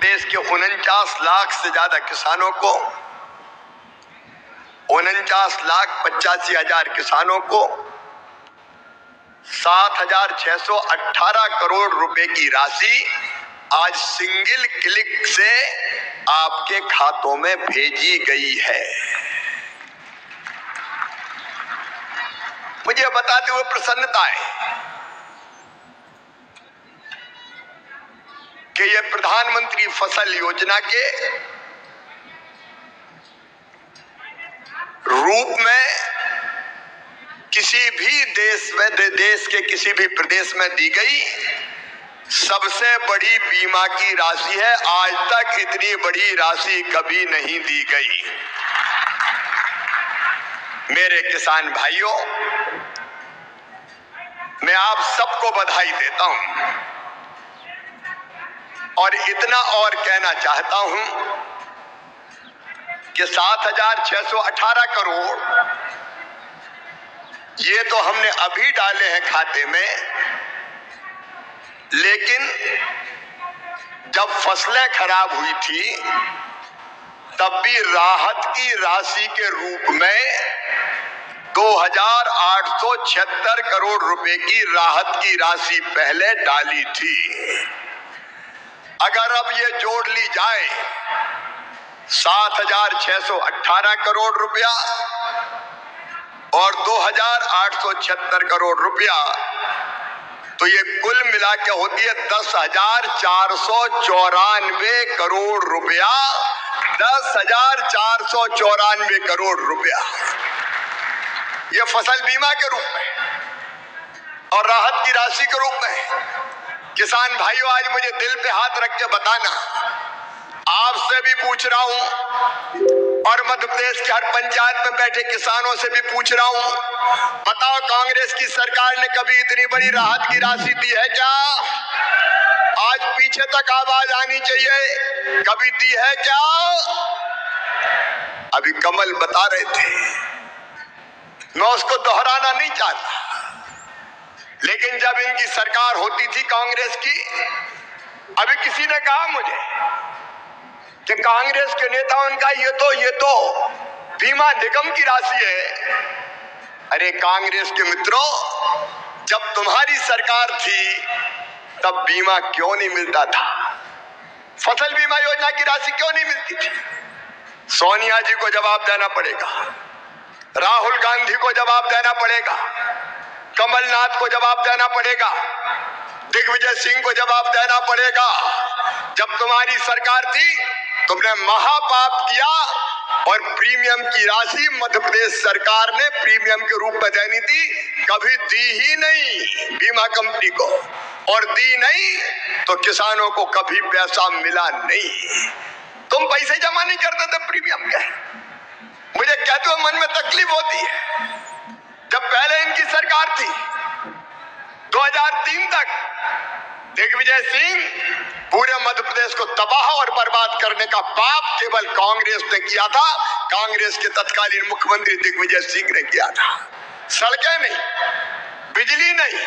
प्रदेश के 49 लाख से ज्यादा किसानों को, 49,85,000 किसानों को 7,618 करोड़ रुपए की राशि आज सिंगल क्लिक से आपके खातों में भेजी गई है। मुझे बताते हुए प्रसन्नता है कि यह प्रधानमंत्री फसल योजना के रूप में किसी भी देश के किसी भी प्रदेश में दी गई सबसे बड़ी बीमा की राशि है। आज तक इतनी बड़ी राशि कभी नहीं दी गई। मेरे किसान भाइयों, मैं आप सबको बधाई देता हूं और इतना और कहना चाहता हूं कि 7,618 करोड़ ये तो हमने अभी डाले हैं खाते में, लेकिन जब फसलें खराब हुई थी तब भी राहत की राशि के रूप में 2,876 करोड़ रुपए की राहत की राशि पहले डाली थी। अगर अब ये जोड़ ली जाए 7,618 करोड़ रुपया और 2,876 करोड़ रुपया, तो ये कुल मिला के होती है 10,494 करोड़ रुपया। 10,494 करोड़ रुपया ये फसल बीमा के रूप में और राहत की राशि के रूप में। किसान भाइयों, आज मुझे दिल पे हाथ रख के बताना, आपसे भी पूछ रहा हूं और मध्य प्रदेश के हर पंचायत में बैठे किसानों से भी पूछ रहा हूं, बताओ कांग्रेस की सरकार ने कभी इतनी बड़ी राहत की राशि दी है क्या? आज पीछे तक आवाज आनी चाहिए, कभी दी है क्या? अभी कमल बता रहे थे, मैं उसको दोहराना नहीं चाहता, लेकिन जब इनकी सरकार होती थी कांग्रेस की, अभी किसी ने कहा मुझे कि कांग्रेस के नेताओं का ये तो बीमा निगम की राशि है। अरे कांग्रेस के मित्रों, जब तुम्हारी सरकार थी तब बीमा क्यों नहीं मिलता था? फसल बीमा योजना की राशि क्यों नहीं मिलती थी? सोनिया जी को जवाब देना पड़ेगा, राहुल गांधी को जवाब देना पड़ेगा, कमलनाथ को जवाब देना पड़ेगा, दिग्विजय सिंह को जवाब देना पड़ेगा। जब तुम्हारी सरकार थी तुमने महापाप किया और प्रीमियम की राशि मध्य प्रदेश सरकार ने प्रीमियम के रूप में देनी थी, कभी दी ही नहीं बीमा कंपनी को, और दी नहीं तो किसानों को कभी पैसा मिला नहीं। तुम पैसे जमा नहीं करते थे प्रीमियम के। मुझे कहते हुए मन में तकलीफ होती है, जब पहले इनकी सरकार थी 2003 तक दिग्विजय सिंह पूरे मध्य प्रदेश को तबाह और बर्बाद करने का पाप केवल कांग्रेस ने किया था। कांग्रेस के तत्कालीन मुख्यमंत्री दिग्विजय सिंह ने किया था। सड़कें नहीं, बिजली नहीं,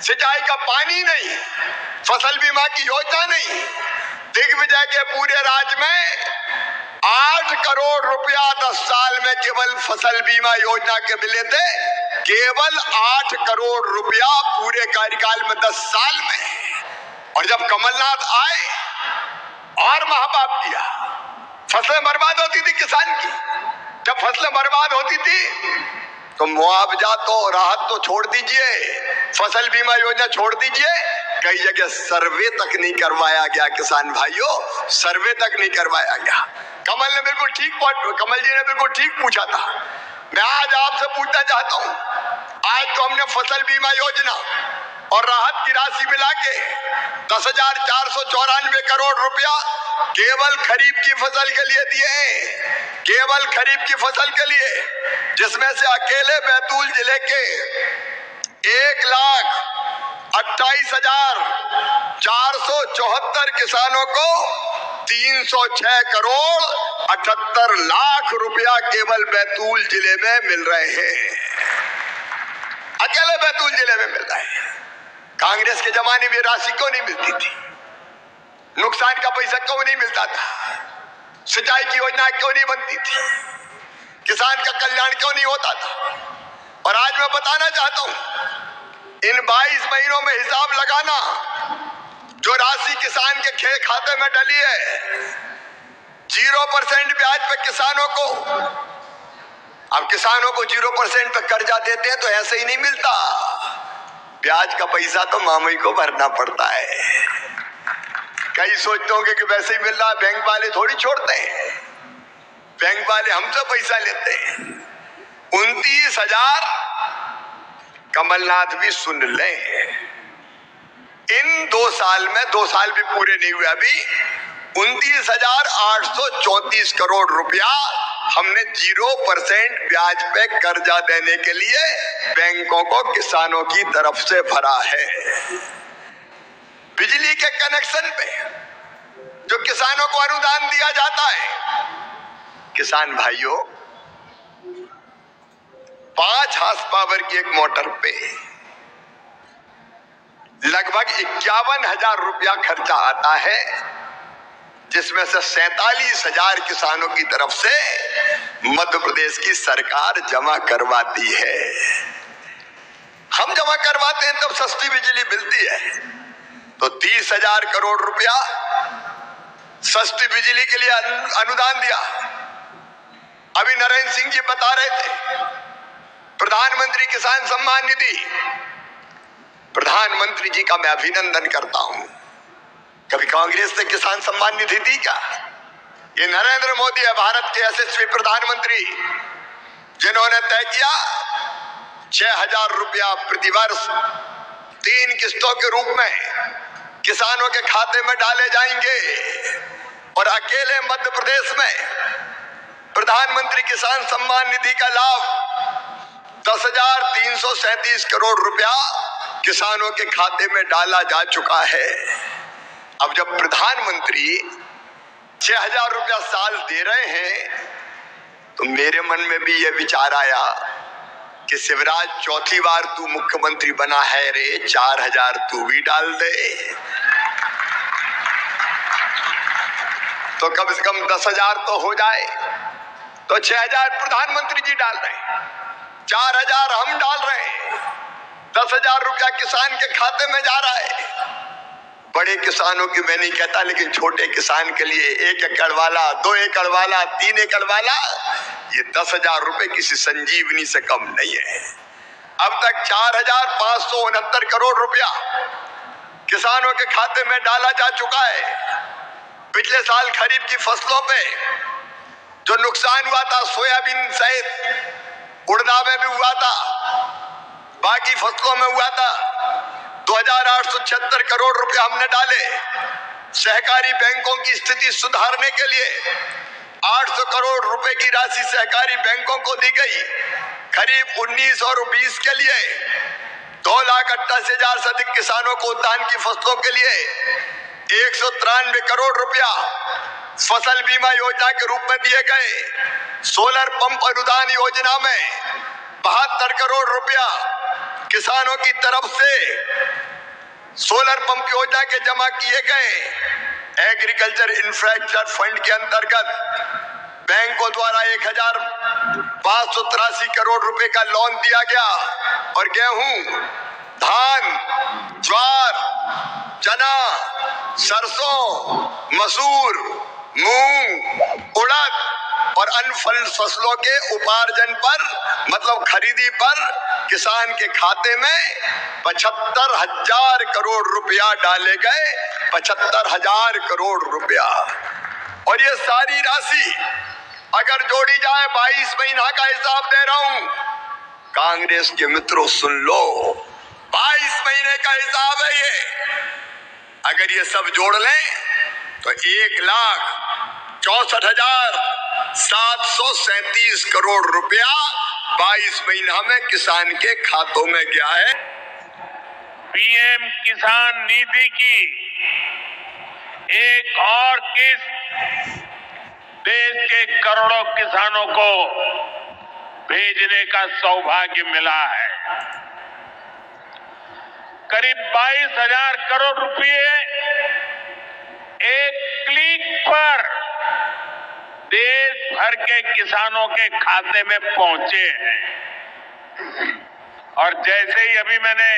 सिंचाई का पानी नहीं, फसल बीमा की योजना नहीं। दिग्विजय के पूरे राज्य में 8 करोड़ रुपया 10 साल में केवल फसल बीमा योजना के मिले थे। केवल 8 करोड़ रुपया पूरे कार्यकाल में 10 साल में। और जब कमलनाथ आए और महापाप किया, फसलें बर्बाद होती थी किसान की। जब फसलें बर्बाद होती थी तो मुआवजा तो राहत तो छोड़ दीजिए, फसल बीमा योजना छोड़ दीजिए, कई जगह सर्वे तक नहीं करवाया गया। किसान भाइयों, सर्वे तक नहीं करवाया गया। कमल जी ने बिल्कुल ठीक पूछा था। मैं आज आपसे पूछना चाहता हूं, आज तो हमने फसल बीमा योजना और राहत की राशि मिला के 10,494 करोड़ रुपया केवल खरीफ की फसल के लिए दिए हैं, केवल खरीफ की फसल के लिए, जिसमें से अकेले बैतूल जिले के 1,28,474 किसानों को 306 करोड़ 78 लाख रुपया केवल बैतूल जिले में मिल रहे हैं। अकेले बैतूल जिले में मिल रहे हैं। कांग्रेस के जमाने में राशि क्यों नहीं मिलती थी? नुकसान का पैसा क्यों नहीं मिलता था? सिंचाई की योजना क्यों नहीं बनती थी? किसान का कल्याण क्यों नहीं होता था? और आज मैं बताना चाहता हूं, इन 22 महीनों में हिसाब लगाना, जो राशि किसान के खाते में डली है 0% ब्याज पे किसानों को। अब किसानों को 0% पे कर्जा देते हैं तो ऐसे ही नहीं मिलता, ब्याज का पैसा तो मामई को भरना पड़ता है। कई सोचते होंगे कि वैसे ही मिल रहा है, बैंक वाले थोड़ी छोड़ते हैं, बैंक वाले हमसे पैसा लेते हैं। 29,000 कमलनाथ भी सुन लें, इन 2 साल में, 2 साल भी पूरे नहीं हुए अभी, 29,834 करोड़ रुपया हमने 0% ब्याज पे कर्जा देने के लिए बैंकों को किसानों की तरफ से भरा है। बिजली के कनेक्शन पे जो किसानों को अनुदान दिया जाता है, किसान भाइयों 5 हॉर्स पावर की एक मोटर पे लगभग 51,000 रुपया खर्चा आता है, जिसमें से 47,000 किसानों की तरफ से मध्य प्रदेश की सरकार जमा करवाती है। हम जमा करवाते हैं तब सस्ती बिजली मिलती है। तो 30,000 करोड़ रुपया सस्ती बिजली के लिए अनुदान दिया। अभी नरेंद्र सिंह जी बता रहे थे, प्रधानमंत्री किसान सम्मान निधि, प्रधानमंत्री जी का मैं अभिनंदन करता हूं। कभी कांग्रेस ने किसान सम्मान निधि दी क्या? ये नरेंद्र मोदी है, भारत के यशस्वी प्रधानमंत्री, जिन्होंने तय किया 6,000 रुपया प्रतिवर्ष 3 किस्तों के रूप में किसानों के खाते में डाले जाएंगे। और अकेले मध्य प्रदेश में प्रधानमंत्री किसान सम्मान निधि का लाभ 10,337 करोड़ रुपया किसानों के खाते में डाला जा चुका है। अब जब प्रधानमंत्री 6,000 रुपया साल दे रहे हैं तो मेरे मन में भी यह विचार आया कि शिवराज, चौथी बार तू मुख्यमंत्री बना है रे, 4,000 तू भी डाल दे, तो कम से कम 10,000 तो हो जाए। तो 6,000 प्रधानमंत्री जी डाल रहे हैं, 4,000 हम डाल रहे हैं, 10,000 रुपया किसान के खाते में जा रहा है। बड़े किसानों की मैं नहीं कहता, लेकिन छोटे किसान के लिए 1 एकड़ वाला, 2 एकड़ वाला, 3 एकड़ वाला, ये 10,000 रुपए किसी संजीवनी से कम नहीं है। अब तक 4,569 करोड़ रुपया किसानों के खाते में डाला जा चुका है। पिछले साल खरीफ की फसलों पे जो नुकसान हुआ था, सोयाबीन सहित उड़दा में भी हुआ था, बाकी फसलों में हुआ था, 2,876 करोड़ रुपया हमने डाले। सहकारी बैंकों की स्थिति सुधारने के लिए 800 करोड़ रुपए की राशि सहकारी बैंकों को दी गई। खरीफ 19 और 20 के लिए 2,88,000 से अधिक किसानों को धान की फसलों के लिए 193 करोड़ रुपया फसल बीमा योजना के रूप में दिए गए। सोलर पंप अनुदान योजना में 72 करोड़ रुपया किसानों की तरफ से सोलर पंप योजना के जमा किए गए। एग्रीकल्चर इंफ्रास्ट्रक्चर फंड के अंतर्गत बैंकों द्वारा 1,583 करोड़ रुपए का लोन दिया गया और गेहूं, धान, ज्वार, चना, सरसों, मसूर, मूंग, उड़द और अन्य फल फसलों के उपार्जन पर, मतलब खरीदी पर किसान के खाते में 75,000 करोड़ रुपया डाले गए। 75,000 करोड़ रुपया। और ये सारी राशि अगर जोड़ी जाए, 22 महीना का हिसाब दे रहा हूं, कांग्रेस के मित्रों सुन लो, 22 महीने का हिसाब है ये। अगर ये सब जोड़ लें तो 1,64,737 करोड़ रुपया 22 महीना में किसान के खातों में गया है। पीएम किसान निधि की एक और किस्त देश के करोड़ों किसानों को भेजने का सौभाग्य मिला है। करीब 22,000 करोड़ रुपए एक क्लिक पर देश भर के किसानों के खाते में पहुंचे हैं। और जैसे ही अभी मैंने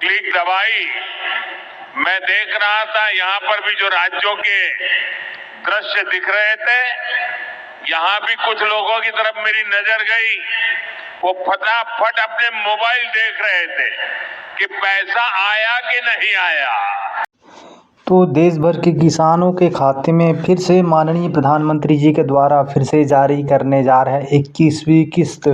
क्लिक दबाई, मैं देख रहा था यहां पर भी जो राज्यों के दृश्य दिख रहे थे, यहां भी कुछ लोगों की तरफ मेरी नजर गई। वो फटाफट अपने मोबाइल देख रहे थे कि पैसा आया कि नहीं आया। तो देश भर के किसानों के खाते में फिर से माननीय प्रधानमंत्री जी के द्वारा फिर से जारी करने जा रहा है 21वीं किस्त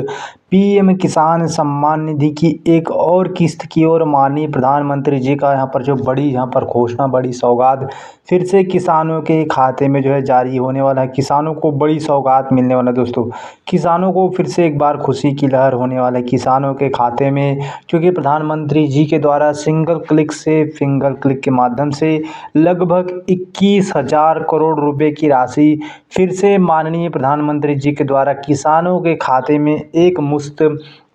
पीएम किसान सम्मान निधि की एक और किस्त की ओर माननीय प्रधानमंत्री जी का यहाँ पर जो बड़ी यहाँ पर घोषणा, बड़ी सौगात फिर से किसानों के खाते में जो है जारी होने वाला है। किसानों को बड़ी सौगात मिलने वाला है दोस्तों। किसानों को फिर से एक बार खुशी की लहर होने वाला है किसानों के खाते में, क्योंकि प्रधानमंत्री जी के द्वारा सिंगल क्लिक के माध्यम से लगभग 21,000 करोड़ रुपए की राशि फिर से माननीय प्रधानमंत्री जी के द्वारा किसानों के खाते में एक मुश्त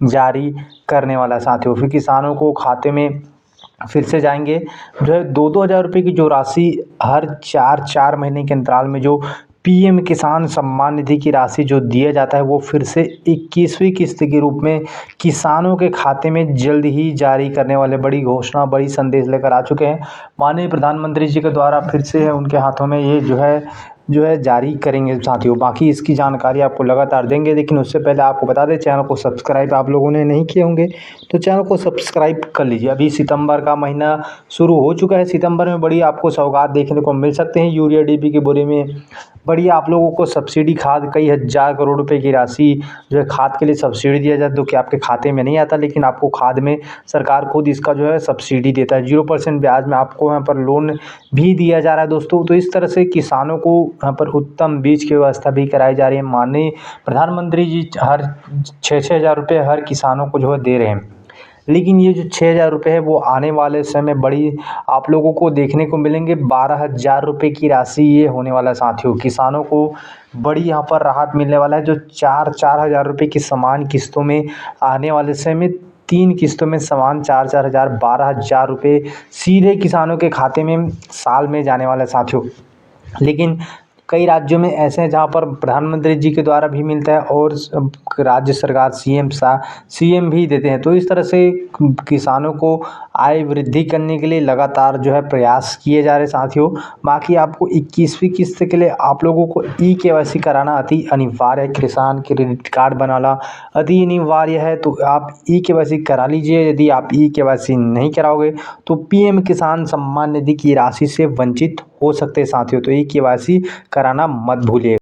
जारी करने वाला साथियों। फिर किसानों को खाते में फिर से जाएंगे जो है 2-2 हज़ार रुपये की जो राशि हर 4 महीने के अंतराल में जो पीएम किसान सम्मान निधि की राशि जो दिया जाता है, वो फिर से 21वीं किस्त के रूप में किसानों के खाते में जल्द ही जारी करने वाले बड़ी घोषणा, बड़ी संदेश लेकर आ चुके हैं माननीय प्रधानमंत्री जी के द्वारा। फिर से उनके हाथों में ये जो है जारी करेंगे साथियों। बाकी इसकी जानकारी आपको लगातार देंगे, लेकिन उससे पहले आपको बता दें, चैनल को सब्सक्राइब आप लोगों ने नहीं किए होंगे तो चैनल को सब्सक्राइब कर लीजिए। अभी सितंबर का महीना शुरू हो चुका है। सितंबर में बड़ी आपको सौगात देखने को मिल सकते हैं। यूरिया डीपी के बोरे में बड़ी आप लोगों को सब्सिडी खाद कई हज़ार करोड़ रुपए की राशि जो है खाद के लिए सब्सिडी दिया जाता है, जो कि आपके खाते में नहीं आता, लेकिन आपको खाद में सरकार खुद इसका जो है सब्सिडी देता है। 0% ब्याज में आपको यहाँ पर लोन भी दिया जा रहा है दोस्तों। तो इस तरह से किसानों को यहाँ पर उत्तम बीज की व्यवस्था भी कराई जा रही है। माननीय प्रधानमंत्री जी हर 6-6 हज़ार रुपये हर किसानों को जो है दे रहे हैं, लेकिन ये जो 6,000 रुपये है वो आने वाले समय बड़ी आप लोगों को देखने को मिलेंगे। 12,000 रुपये की राशि ये होने वाला है साथियों। किसानों को बड़ी यहाँ पर राहत मिलने वाला है, जो 4-4 हज़ार रुपये की समान किस्तों में आने वाले समय में 3 किस्तों में समान 4-4 हज़ार 12,000 रुपये सीधे किसानों के खाते में साल में जाने वाला है साथियों। लेकिन कई राज्यों में ऐसे हैं जहाँ पर प्रधानमंत्री जी के द्वारा भी मिलता है और राज्य सरकार सीएम भी देते हैं। तो इस तरह से किसानों को आय वृद्धि करने के लिए लगातार जो है प्रयास किए जा रहे साथियों। बाकी आपको 21वीं किस्त के लिए आप लोगों को ई-केवाईसी कराना अति अनिवार्य है। किसान क्रेडिट कार्ड बनाना अति अनिवार्य है, तो आप ई-केवाईसी करा लीजिए। यदि आप ई-केवाईसी नहीं कराओगे तो पीएम किसान सम्मान निधि की राशि से वंचित हो सकते हैं साथियों। तो ई-केवाईसी कराना मत भूलिए।